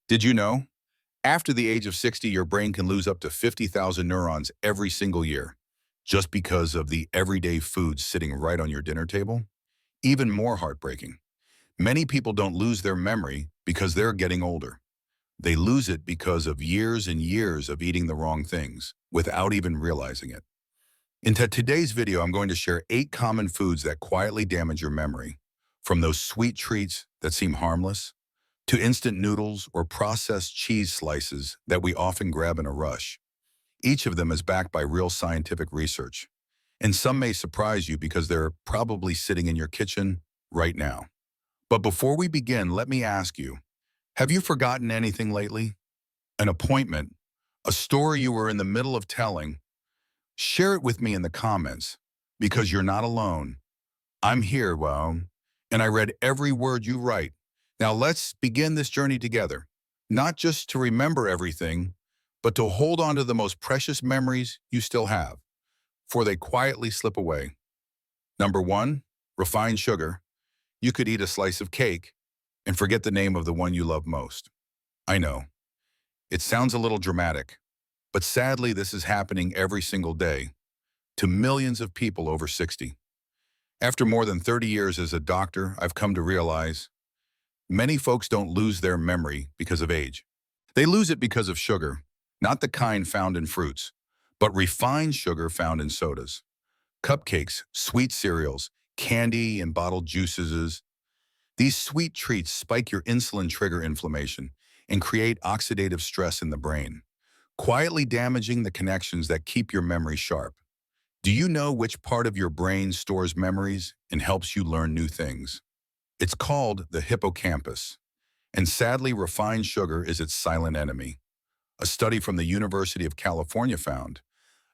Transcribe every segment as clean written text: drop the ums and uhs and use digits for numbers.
Did you know? After the age of 60, your brain can lose up to 50,000 neurons every single year, just because of the everyday foods sitting right on your dinner table? Even more heartbreaking, many people don't lose their memory because they're getting older. They lose it because of years and years of eating the wrong things without even realizing it. In today's video, I'm going to share 8 common foods that quietly damage your memory, from those sweet treats that seem harmless to instant noodles or processed cheese slices that we often grab in a rush. Each of them is backed by real scientific research, and some may surprise you because they're probably sitting in your kitchen right now. But before we begin, let me ask you, have you forgotten anything lately? An appointment? A story you were in the middle of telling? Share it with me in the comments, because you're not alone. I'm here, well, and I read every word you write. Now let's begin this journey together, not just to remember everything, but to hold on to the most precious memories you still have, for they quietly slip away. Number 1, refined sugar. You could eat a slice of cake and forget the name of the one you love most. I know, it sounds a little dramatic, but sadly this is happening every single day to millions of people over 60. After more than 30 years as a doctor, I've come to realize many folks don't lose their memory because of age. They lose it because of sugar, not the kind found in fruits, but refined sugar found in sodas, cupcakes, sweet cereals, candy, and bottled juices. These sweet treats spike your insulin trigger inflammation and create oxidative stress in the brain, quietly damaging the connections that keep your memory sharp. Do you know which part of your brain stores memories and helps you learn new things? It's called the hippocampus, and sadly, refined sugar is its silent enemy. A study from the University of California found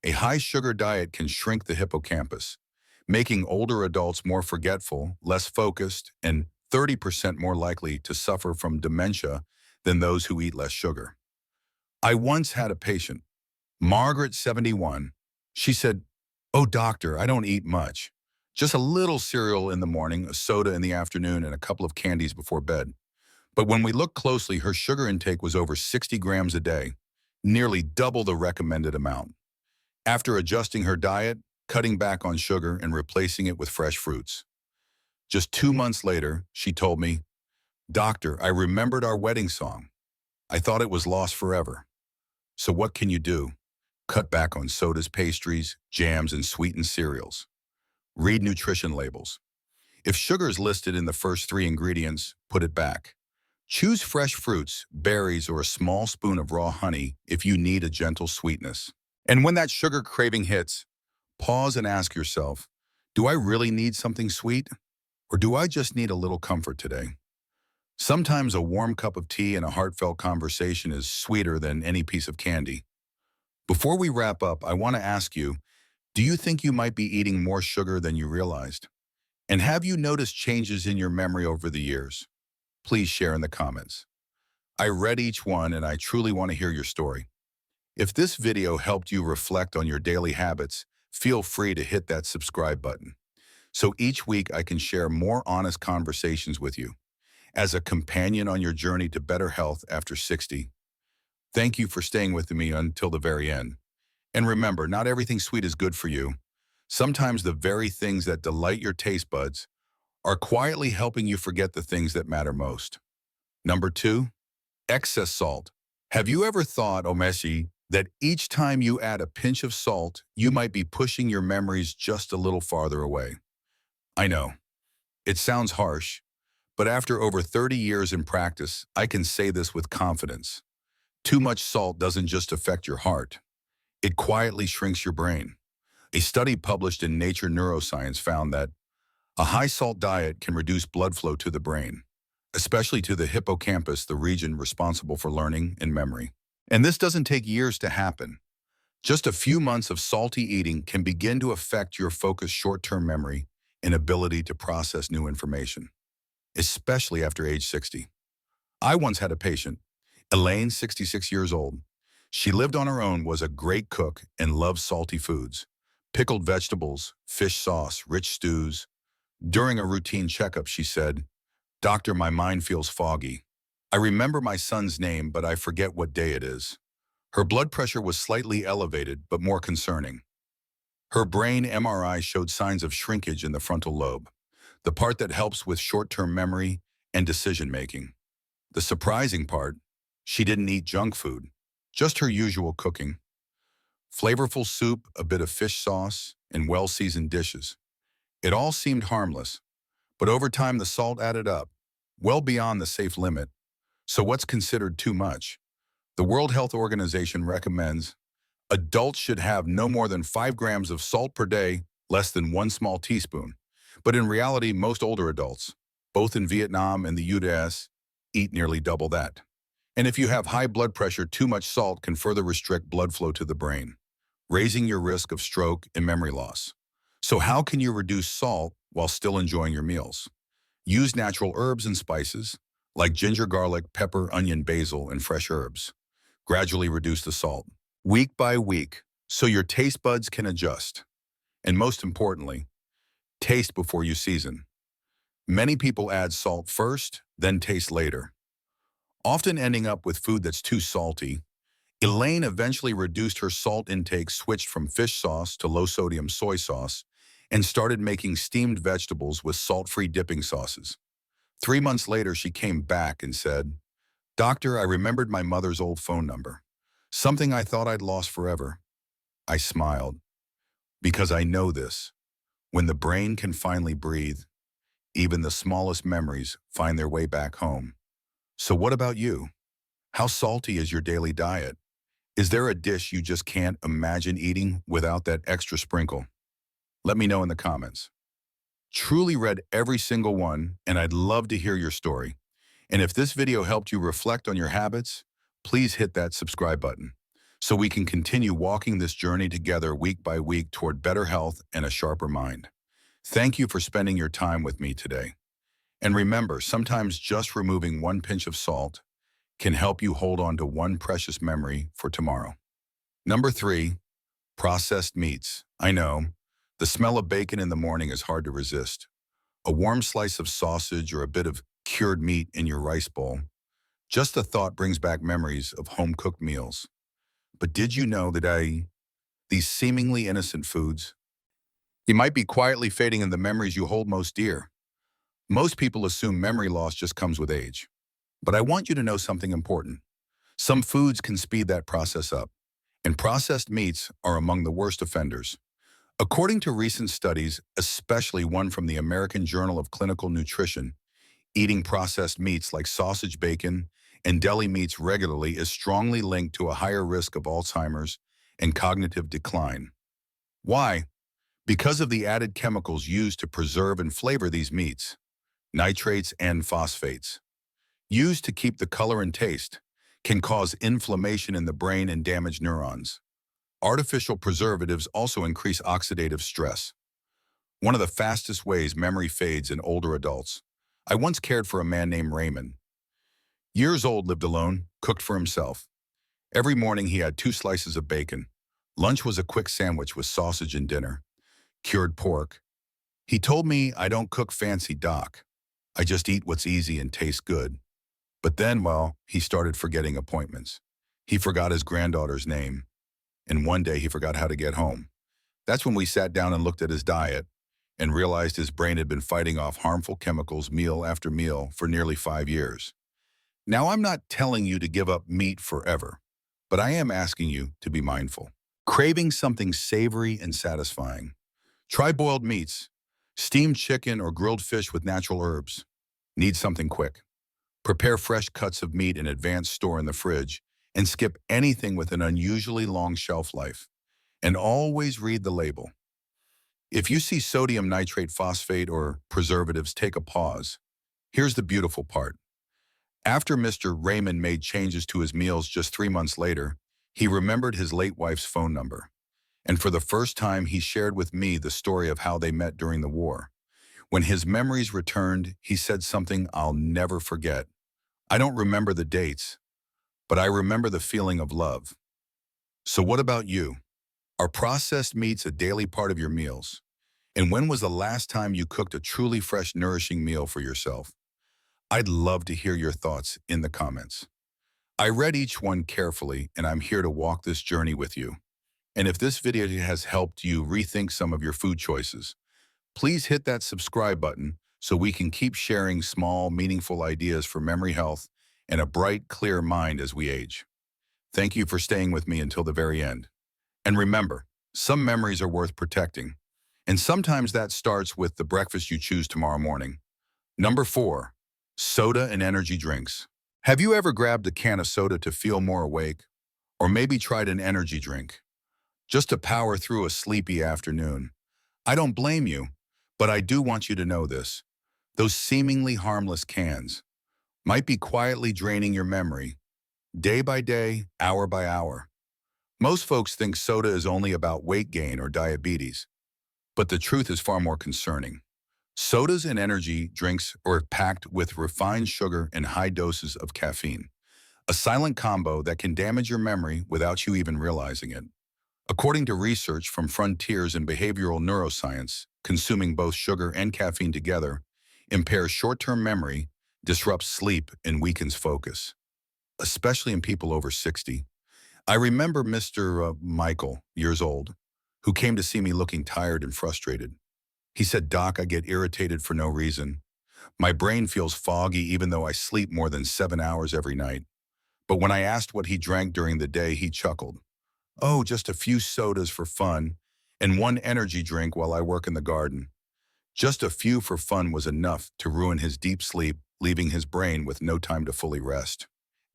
a high sugar diet can shrink the hippocampus, making older adults more forgetful, less focused, and 30% more likely to suffer from dementia than those who eat less sugar. I once had a patient, Margaret, 71. She said, "Oh, doctor, I don't eat much. Just a little cereal in the morning, a soda in the afternoon, and a couple of candies before bed." But when we looked closely, her sugar intake was over 60 grams a day, nearly double the recommended amount. After adjusting her diet, cutting back on sugar, and replacing it with fresh fruits, just 2 months later, she told me, "Doctor, I remembered our wedding song. I thought it was lost forever." So what can you do? Cut back on sodas, pastries, jams, and sweetened cereals. Read nutrition labels. If sugar is listed in the first 3 ingredients, put it back. Choose fresh fruits, berries, or a small spoon of raw honey if you need a gentle sweetness. And when that sugar craving hits, pause and ask yourself, do I really need something sweet? Or do I just need a little comfort today? Sometimes a warm cup of tea and a heartfelt conversation is sweeter than any piece of candy. Before we wrap up, I want to ask you, do you think you might be eating more sugar than you realized? And have you noticed changes in your memory over the years? Please share in the comments. I read each one and I truly want to hear your story. If this video helped you reflect on your daily habits, feel free to hit that subscribe button, so each week I can share more honest conversations with you as a companion on your journey to better health after 60. Thank you for staying with me until the very end. And remember, not everything sweet is good for you. Sometimes the very things that delight your taste buds are quietly helping you forget the things that matter most. Number 2, excess salt. Have you ever thought, Omeshi, that each time you add a pinch of salt, you might be pushing your memories just a little farther away? I know, it sounds harsh, but after over 30 years in practice, I can say this with confidence. Too much salt doesn't just affect your heart. It quietly shrinks your brain. A study published in Nature Neuroscience found that a high-salt diet can reduce blood flow to the brain, especially to the hippocampus, the region responsible for learning and memory. And this doesn't take years to happen. Just a few months of salty eating can begin to affect your focused short-term memory and ability to process new information, especially after age 60. I once had a patient, Elaine, 66 years old. She lived on her own, was a great cook, and loved salty foods, pickled vegetables, fish sauce, rich stews. During a routine checkup, she said, "Doctor, my mind feels foggy. I remember my son's name, but I forget what day it is. Her blood pressure was slightly elevated, but more concerning. Her brain MRI showed signs of shrinkage in the frontal lobe, the part that helps with short-term memory and decision-making. The surprising part, she didn't eat junk food, just her usual cooking. Flavorful soup, a bit of fish sauce, and well-seasoned dishes. It all seemed harmless, but over time the salt added up, well beyond the safe limit. So what's considered too much? The World Health Organization recommends adults should have no more than 5 grams of salt per day, less than 1 small teaspoon. But in reality, most older adults, both in Vietnam and the US, eat nearly double that. And if you have high blood pressure, too much salt can further restrict blood flow to the brain, raising your risk of stroke and memory loss. So how can you reduce salt while still enjoying your meals? Use natural herbs and spices, like ginger, garlic, pepper, onion, basil, and fresh herbs. Gradually reduce the salt, week by week, so your taste buds can adjust. And most importantly, taste before you season. Many people add salt first, then taste later, often ending up with food that's too salty. Elaine eventually reduced her salt intake, switched from fish sauce to low-sodium soy sauce, and started making steamed vegetables with salt-free dipping sauces. 3 months later, she came back and said, "Doctor, I remembered my mother's old phone number. Something I thought I'd lost forever." I smiled, because I know this. When the brain can finally breathe, even the smallest memories find their way back home. So what about you? How salty is your daily diet? Is there a dish you just can't imagine eating without that extra sprinkle? Let me know in the comments. Truly read every single one, and I'd love to hear your story. And if this video helped you reflect on your habits, please hit that subscribe button so we can continue walking this journey together week by week toward better health and a sharper mind. Thank you for spending your time with me today. And remember, sometimes just removing 1 pinch of salt can help you hold on to one precious memory for tomorrow. Number 3, processed meats. I know, the smell of bacon in the morning is hard to resist. A warm slice of sausage or a bit of cured meat in your rice bowl. Just the thought brings back memories of home-cooked meals. But did you know that these seemingly innocent foods, you might be quietly fading in the memories you hold most dear? Most people assume memory loss just comes with age. But I want you to know something important. Some foods can speed that process up, and processed meats are among the worst offenders. According to recent studies, especially one from the American Journal of Clinical Nutrition, eating processed meats like sausage, bacon, and deli meats regularly is strongly linked to a higher risk of Alzheimer's and cognitive decline. Why? Because of the added chemicals used to preserve and flavor these meats, nitrates and phosphates, used to keep the color and taste, can cause inflammation in the brain and damage neurons. Artificial preservatives also increase oxidative stress, one of the fastest ways memory fades in older adults. I once cared for a man named Raymond. Years old, lived alone, cooked for himself. Every morning he had 2 slices of bacon. Lunch was a quick sandwich with sausage, and dinner, cured pork. He told me, "I don't cook fancy, Doc. I just eat what's easy and tastes good." But then, well, he started forgetting appointments. He forgot his granddaughter's name. And one day he forgot how to get home. That's when we sat down and looked at his diet and realized his brain had been fighting off harmful chemicals meal after meal for nearly 5 years. Now, I'm not telling you to give up meat forever, but I am asking you to be mindful. Craving something savory and satisfying? Try boiled meats, steamed chicken, or grilled fish with natural herbs. Need something quick? Prepare fresh cuts of meat in advance, store in the fridge, and skip anything with an unusually long shelf life. And always read the label. If you see sodium nitrate, phosphate, or preservatives, take a pause. Here's the beautiful part. After Mr. Raymond made changes to his meals just 3 months later, he remembered his late wife's phone number. And for the first time, he shared with me the story of how they met during the war. When his memories returned, he said something I'll never forget. "I don't remember the dates, but I remember the feeling of love." So what about you? Are processed meats a daily part of your meals? And when was the last time you cooked a truly fresh, nourishing meal for yourself? I'd love to hear your thoughts in the comments. I read each one carefully, and I'm here to walk this journey with you. And if this video has helped you rethink some of your food choices, please hit that subscribe button so we can keep sharing small, meaningful ideas for memory health and a bright, clear mind as we age. Thank you for staying with me until the very end. And remember, some memories are worth protecting, and sometimes that starts with the breakfast you choose tomorrow morning. Number 4, soda and energy drinks. Have you ever grabbed a can of soda to feel more awake? Or maybe tried an energy drink, just to power through a sleepy afternoon? I don't blame you, but I do want you to know this. Those seemingly harmless cans might be quietly draining your memory, day by day, hour by hour. Most folks think soda is only about weight gain or diabetes, but the truth is far more concerning. Sodas and energy drinks are packed with refined sugar and high doses of caffeine, a silent combo that can damage your memory without you even realizing it. According to research from Frontiers in Behavioral Neuroscience, consuming both sugar and caffeine together impairs short-term memory, disrupts sleep, and weakens focus, especially in people over 60. I remember Mr. Michael, years old, who came to see me looking tired and frustrated. He said, "Doc, I get irritated for no reason. My brain feels foggy even though I sleep more than 7 hours every night." But when I asked what he drank during the day, he chuckled. "Oh, just a few sodas for fun and one energy drink while I work in the garden." Just a few for fun was enough to ruin his deep sleep, leaving his brain with no time to fully rest.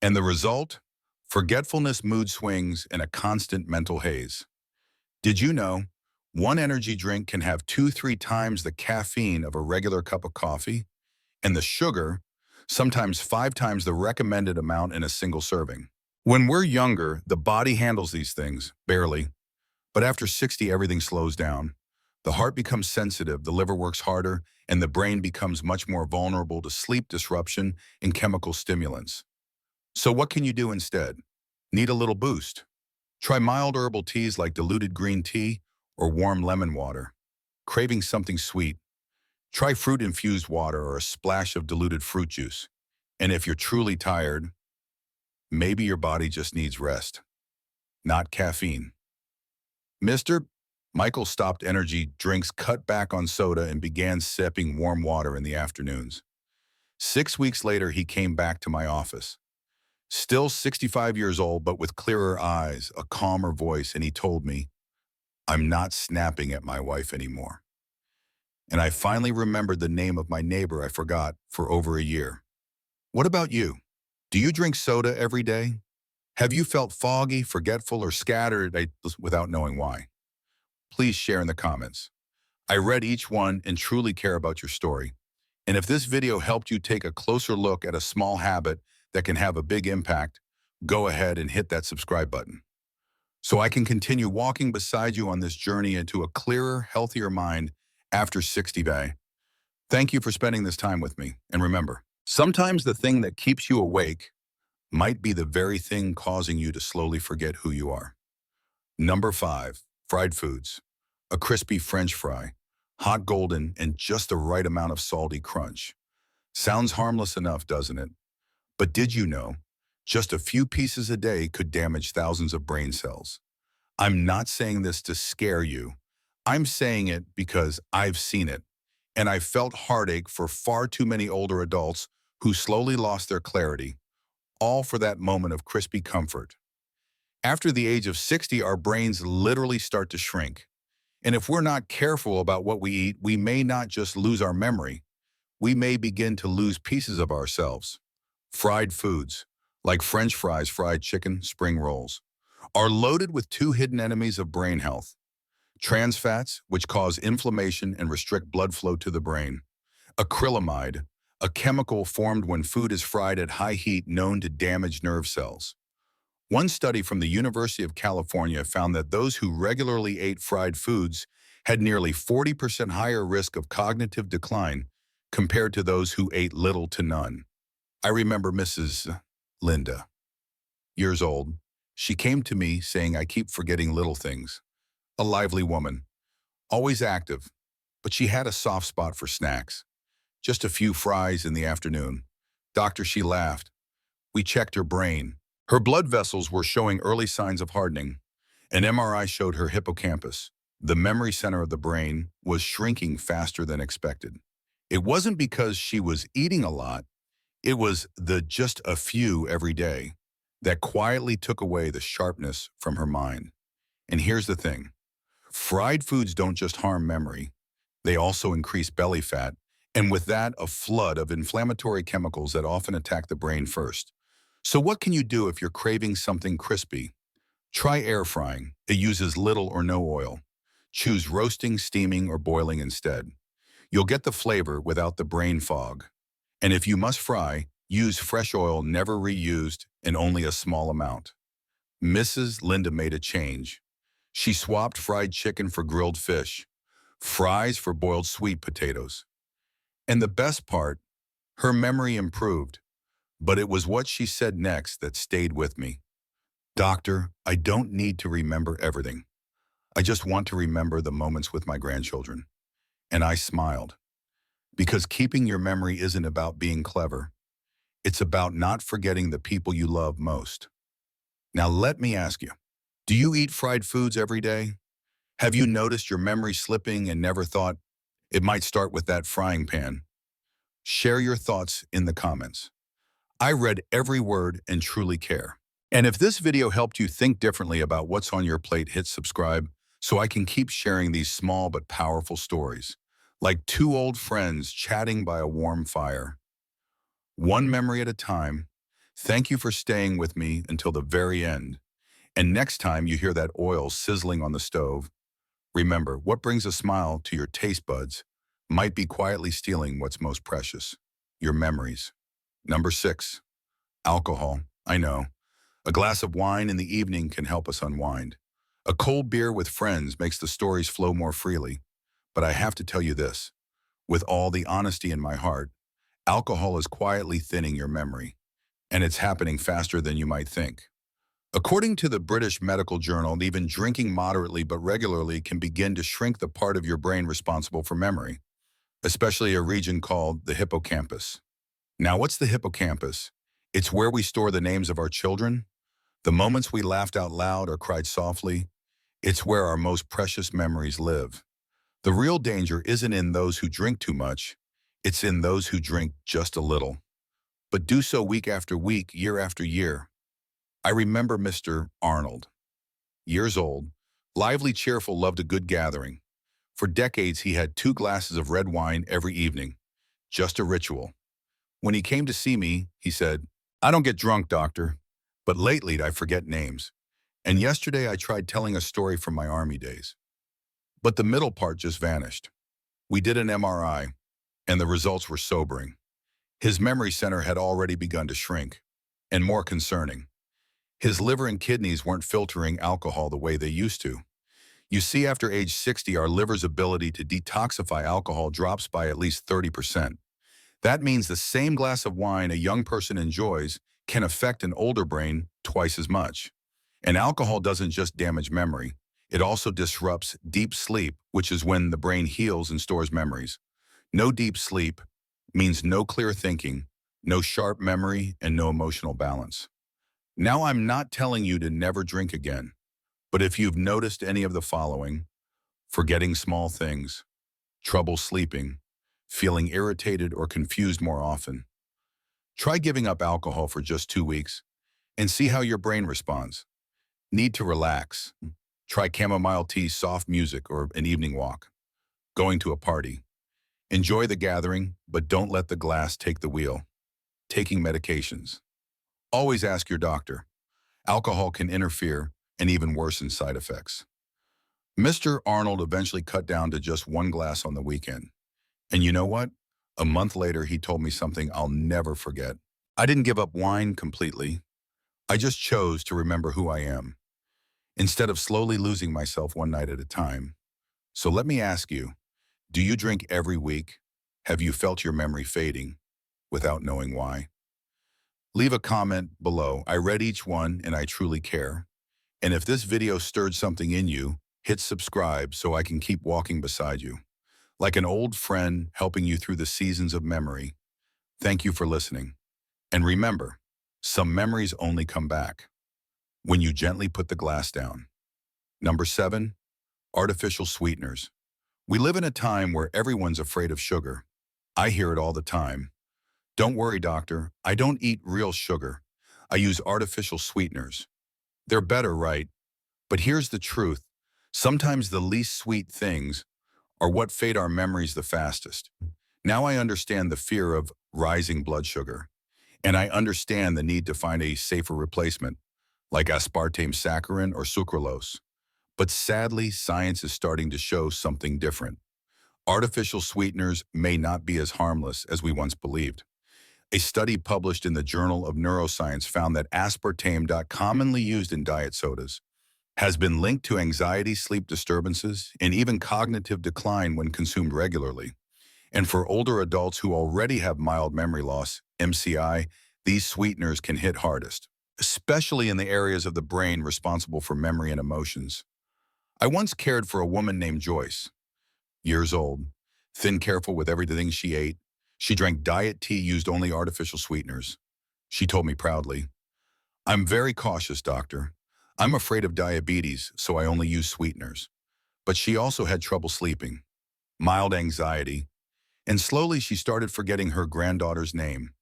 And the result? Forgetfulness, mood swings, and a constant mental haze. Did you know one energy drink can have 2-3 times the caffeine of a regular cup of coffee? And the sugar, sometimes 5 times the recommended amount in a single serving. When we're younger, the body handles these things, barely. But after 60, everything slows down. The heart becomes sensitive, the liver works harder, and the brain becomes much more vulnerable to sleep disruption and chemical stimulants. So what can you do instead? Need a little boost? Try mild herbal teas like diluted green tea or warm lemon water. Craving something sweet? Try fruit-infused water or a splash of diluted fruit juice. And if you're truly tired, maybe your body just needs rest, not caffeine. Mr. Michael stopped energy drinks, cut back on soda, and began sipping warm water in the afternoons. 6 weeks later, he came back to my office. Still 65 years old, but with clearer eyes, a calmer voice, and he told me, "I'm not snapping at my wife anymore." And I finally remembered the name of my neighbor I forgot for over a year. What about you? Do you drink soda every day? Have you felt foggy, forgetful, or scattered without knowing why? Please share in the comments. I read each one and truly care about your story. And if this video helped you take a closer look at a small habit that can have a big impact, go ahead and hit that subscribe button, so I can continue walking beside you on this journey into a clearer, healthier mind after 60 day. Thank you for spending this time with me. And remember, sometimes the thing that keeps you awake might be the very thing causing you to slowly forget who you are. Number 5, fried foods. A crispy French fry, hot golden, and just the right amount of salty crunch. Sounds harmless enough, doesn't it? But did you know, just a few pieces a day could damage thousands of brain cells? I'm not saying this to scare you. I'm saying it because I've seen it, and I've felt heartache for far too many older adults who slowly lost their clarity, all for that moment of crispy comfort. After the age of 60, our brains literally start to shrink. And if we're not careful about what we eat, we may not just lose our memory, we may begin to lose pieces of ourselves. Fried foods, like French fries, fried chicken, spring rolls, are loaded with two hidden enemies of brain health: trans fats, which cause inflammation and restrict blood flow to the brain; acrylamide, a chemical formed when food is fried at high heat known to damage nerve cells. One study from the University of California found that those who regularly ate fried foods had nearly 40% higher risk of cognitive decline compared to those who ate little to none. I remember Mrs. Linda, years old. She came to me saying, "I keep forgetting little things." A lively woman, always active, but she had a soft spot for snacks. Just a few fries in the afternoon, Doctor, she laughed. We checked her brain. Her blood vessels were showing early signs of hardening. An MRI showed her hippocampus, the memory center of the brain, was shrinking faster than expected. It wasn't because she was eating a lot. It was the just a few every day that quietly took away the sharpness from her mind. And here's the thing. Fried foods don't just harm memory. They also increase belly fat, and with that, a flood of inflammatory chemicals that often attack the brain first. So what can you do if you're craving something crispy? Try air frying. It uses little or no oil. Choose roasting, steaming, or boiling instead. You'll get the flavor without the brain fog. And if you must fry, use fresh oil never reused and only a small amount. Mrs. Linda made a change. She swapped fried chicken for grilled fish, fries for boiled sweet potatoes. And the best part, her memory improved. But it was what she said next that stayed with me. Doctor, I don't need to remember everything. I just want to remember the moments with my grandchildren. And I smiled. Because keeping your memory isn't about being clever. It's about not forgetting the people you love most. Now let me ask you, do you eat fried foods every day? Have you noticed your memory slipping and never thought it might start with that frying pan? Share your thoughts in the comments. I read every word and truly care. And if this video helped you think differently about what's on your plate, hit subscribe so I can keep sharing these small but powerful stories, like two old friends chatting by a warm fire. One memory at a time. Thank you for staying with me until the very end. And next time you hear that oil sizzling on the stove, remember, what brings a smile to your taste buds might be quietly stealing what's most precious, your memories. Number 6, alcohol. I know. A glass of wine in the evening can help us unwind. A cold beer with friends makes the stories flow more freely. But I have to tell you this, with all the honesty in my heart, alcohol is quietly thinning your memory, and it's happening faster than you might think. According to the British Medical Journal, even drinking moderately but regularly can begin to shrink the part of your brain responsible for memory, especially a region called the hippocampus. Now, what's the hippocampus? It's where we store the names of our children, the moments we laughed out loud or cried softly. It's where our most precious memories live. The real danger isn't in those who drink too much. It's in those who drink just a little, but do so week after week, year after year. I remember Mr. Arnold, years old, lively, cheerful, loved a good gathering. For decades, he had 2 glasses of red wine every evening, just a ritual. When he came to see me, he said, I don't get drunk, doctor, but lately I forget names. And yesterday I tried telling a story from my army days. But the middle part just vanished. We did an MRI, and the results were sobering. His memory center had already begun to shrink, and more concerning, his liver and kidneys weren't filtering alcohol the way they used to. You see, after age 60, our liver's ability to detoxify alcohol drops by at least 30%. That means the same glass of wine a young person enjoys can affect an older brain twice as much. And alcohol doesn't just damage memory, it also disrupts deep sleep, which is when the brain heals and stores memories. No deep sleep means no clear thinking, no sharp memory, and no emotional balance. Now, I'm not telling you to never drink again, but if you've noticed any of the following: forgetting small things, trouble sleeping, feeling irritated or confused more often, try giving up alcohol for just 2 weeks and see how your brain responds. Need to relax? Try chamomile tea, soft music, or an evening walk. Going to a party. Enjoy the gathering, but don't let the glass take the wheel. Taking medications. Always ask your doctor. Alcohol can interfere and even worsen side effects. Mr. Arnold eventually cut down to just 1 glass on the weekend. And you know what? A month later, he told me something I'll never forget. I didn't give up wine completely. I just chose to remember who I am, instead of slowly losing myself one night at a time. So let me ask you, do you drink every week? Have you felt your memory fading without knowing why? Leave a comment below. I read each one and I truly care. And if this video stirred something in you, hit subscribe so I can keep walking beside you, like an old friend helping you through the seasons of memory. Thank you for listening. And remember, some memories only come back when you gently put the glass down. Number 7, artificial sweeteners. We live in a time where everyone's afraid of sugar. I hear it all the time. Don't worry, doctor. I don't eat real sugar. I use artificial sweeteners. They're better, right? But here's the truth. Sometimes the least sweet things are what fade our memories the fastest. Now I understand the fear of rising blood sugar, and I understand the need to find a safer replacement, like aspartame saccharin or sucralose. But sadly, science is starting to show something different. Artificial sweeteners may not be as harmless as we once believed. A study published in the Journal of Neuroscience found that aspartame, commonly used in diet sodas, has been linked to anxiety, sleep disturbances, and even cognitive decline when consumed regularly. And for older adults who already have mild memory loss, MCI, these sweeteners can hit hardest, especially in the areas of the brain responsible for memory and emotions. I once cared for a woman named Joyce, years old, thin, careful with everything she ate. She drank diet tea, used only artificial sweeteners. She told me proudly, "I'm very cautious, doctor. I'm afraid of diabetes, so I only use sweeteners." But she also had trouble sleeping, mild anxiety, and slowly she started forgetting her granddaughter's name.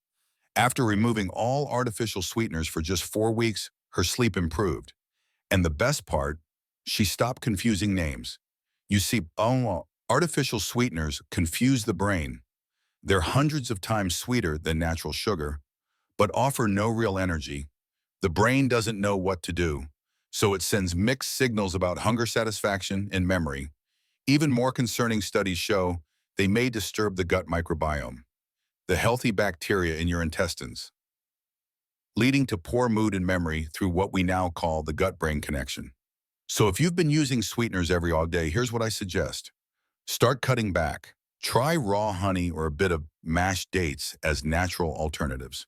After removing all artificial sweeteners for just 4 weeks, her sleep improved. And the best part, she stopped confusing names. You see, artificial sweeteners confuse the brain. They're hundreds of times sweeter than natural sugar, but offer no real energy. The brain doesn't know what to do, so it sends mixed signals about hunger, satisfaction, and memory. Even more concerning studies show they may disturb the gut microbiome, the healthy bacteria in your intestines, leading to poor mood and memory through what we now call the gut-brain connection. So if you've been using sweeteners every all day, here's what I suggest. Start cutting back. Try raw honey or a bit of mashed dates as natural alternatives.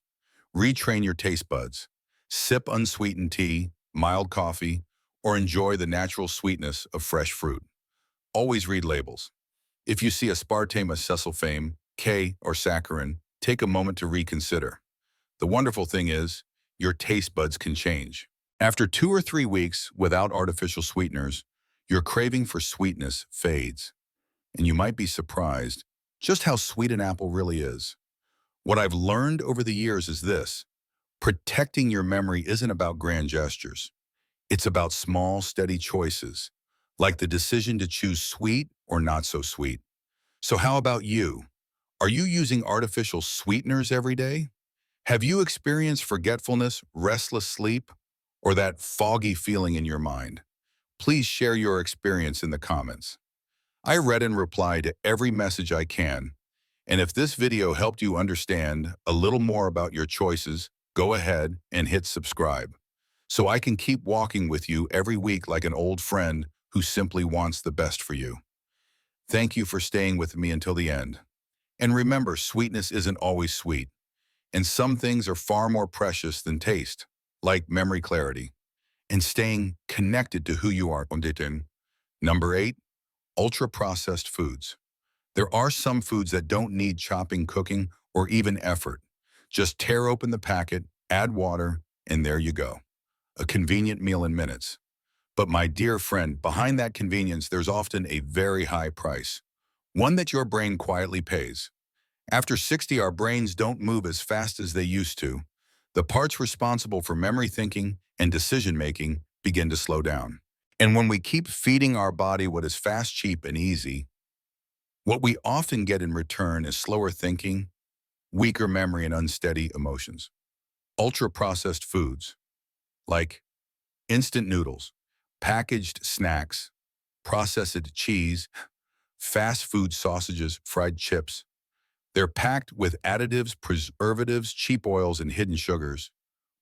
Retrain your taste buds. Sip unsweetened tea, mild coffee, or enjoy the natural sweetness of fresh fruit. Always read labels. If you see aspartame, acesulfame, K, or saccharin, take a moment to reconsider. The wonderful thing is, your taste buds can change. After 2 or 3 weeks without artificial sweeteners, your craving for sweetness fades. And you might be surprised just how sweet an apple really is. What I've learned over the years is this: protecting your memory isn't about grand gestures. It's about small, steady choices, like the decision to choose sweet or not so sweet. So how about you? Are you using artificial sweeteners every day? Have you experienced forgetfulness, restless sleep, or that foggy feeling in your mind? Please share your experience in the comments. I read and reply to every message I can. And if this video helped you understand a little more about your choices, go ahead and hit subscribe, so I can keep walking with you every week like an old friend who simply wants the best for you. Thank you for staying with me until the end. And remember, sweetness isn't always sweet, and some things are far more precious than taste, like memory clarity and staying connected to who you are. Number 8, ultra-processed foods. There are some foods that don't need chopping, cooking, or even effort. Just tear open the packet, add water, and there you go. A convenient meal in minutes. But my dear friend, behind that convenience, there's often a very high price, one that your brain quietly pays. After 60, our brains don't move as fast as they used to. The parts responsible for memory, thinking, and decision-making begin to slow down. And when we keep feeding our body what is fast, cheap, and easy, what we often get in return is slower thinking, weaker memory, and unsteady emotions. Ultra-processed foods, like instant noodles, packaged snacks, processed cheese, fast food sausages, fried chips, they're packed with additives, preservatives, cheap oils, and hidden sugars,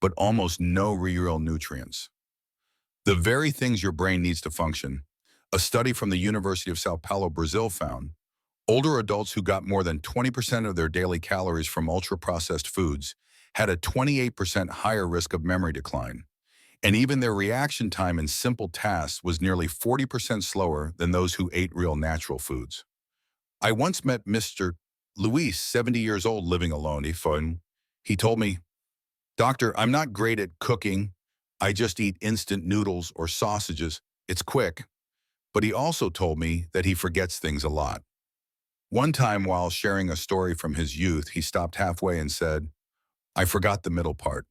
but almost no real nutrients. The very things your brain needs to function. A study from the University of Sao Paulo, Brazil found older adults who got more than 20% of their daily calories from ultra-processed foods had a 28% higher risk of memory decline. And even their reaction time in simple tasks was nearly 40% slower than those who ate real natural foods. I once met Mr. Luis, 70 years old, living alone. He told me, Doctor, I'm not great at cooking. I just eat instant noodles or sausages. It's quick. But he also told me that he forgets things a lot. One time while sharing a story from his youth, he stopped halfway and said, I forgot the middle part.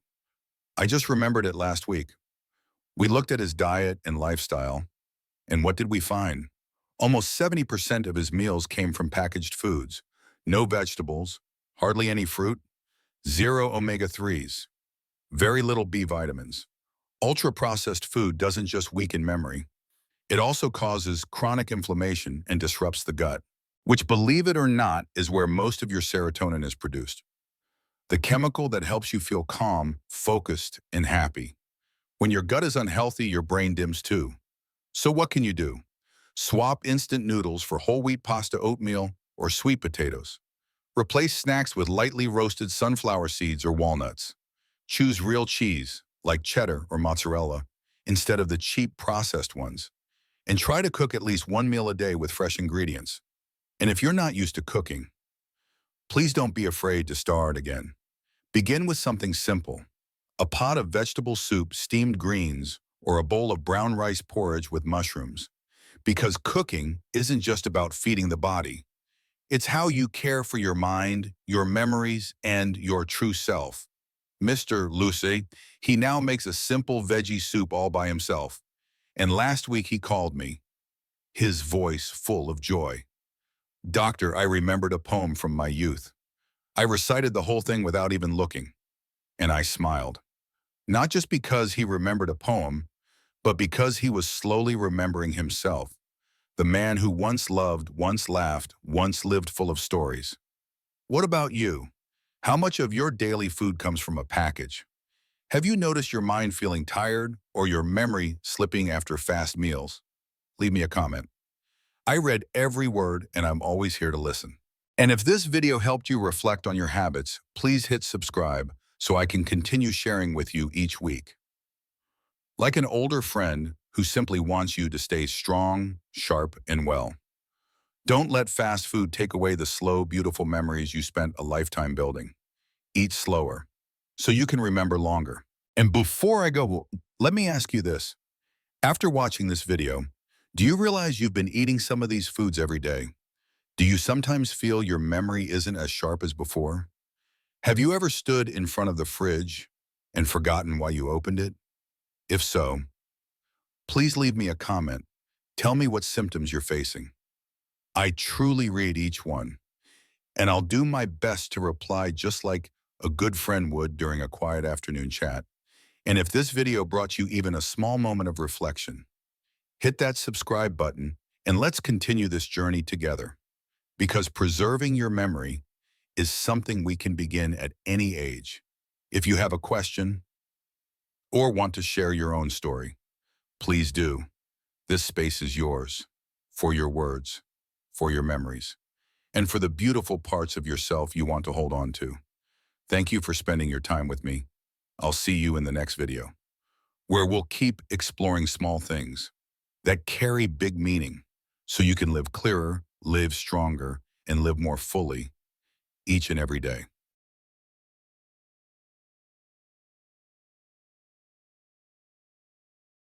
I just remembered it last week. We looked at his diet and lifestyle, and what did we find? Almost 70% of his meals came from packaged foods. No vegetables, hardly any fruit, zero omega-3s, very little B vitamins. Ultra-processed food doesn't just weaken memory. It also causes chronic inflammation and disrupts the gut, which, believe it or not, is where most of your serotonin is produced. The chemical that helps you feel calm, focused, and happy. When your gut is unhealthy, your brain dims too. So what can you do? Swap instant noodles for whole wheat pasta oatmeal or sweet potatoes. Replace snacks with lightly roasted sunflower seeds or walnuts. Choose real cheese, like cheddar or mozzarella, instead of the cheap processed ones. And try to cook at least one meal a day with fresh ingredients. And if you're not used to cooking, please don't be afraid to start again. Begin with something simple. A pot of vegetable soup, steamed greens, or a bowl of brown rice porridge with mushrooms. Because cooking isn't just about feeding the body. It's how you care for your mind, your memories, and your true self. Mr. Lucy, he now makes a simple veggie soup all by himself. And last week he called me, his voice full of joy. Doctor, I remembered a poem from my youth. I recited the whole thing without even looking. And I smiled. Not just because he remembered a poem, but because he was slowly remembering himself. The man who once loved, once laughed, once lived full of stories. What about you? How much of your daily food comes from a package? Have you noticed your mind feeling tired or your memory slipping after fast meals? Leave me a comment. I read every word and I'm always here to listen. And if this video helped you reflect on your habits, please hit subscribe so I can continue sharing with you each week. Like an older friend who simply wants you to stay strong, sharp, and well. Don't let fast food take away the slow, beautiful memories you spent a lifetime building. Eat slower so you can remember longer. And before I go, let me ask you this. After watching this video, do you realize you've been eating some of these foods every day? Do you sometimes feel your memory isn't as sharp as before? Have you ever stood in front of the fridge and forgotten why you opened it? If so, please leave me a comment. Tell me what symptoms you're facing. I truly read each one, and I'll do my best to reply just like a good friend would during a quiet afternoon chat. And if this video brought you even a small moment of reflection, hit that subscribe button and let's continue this journey together. Because preserving your memory is something we can begin at any age. If you have a question or want to share your own story, please do. This space is yours, for your words, for your memories, and for the beautiful parts of yourself you want to hold on to. Thank you for spending your time with me. I'll see you in the next video, where we'll keep exploring small things that carry big meaning so you can live clearer, live stronger, and live more fully each and every day.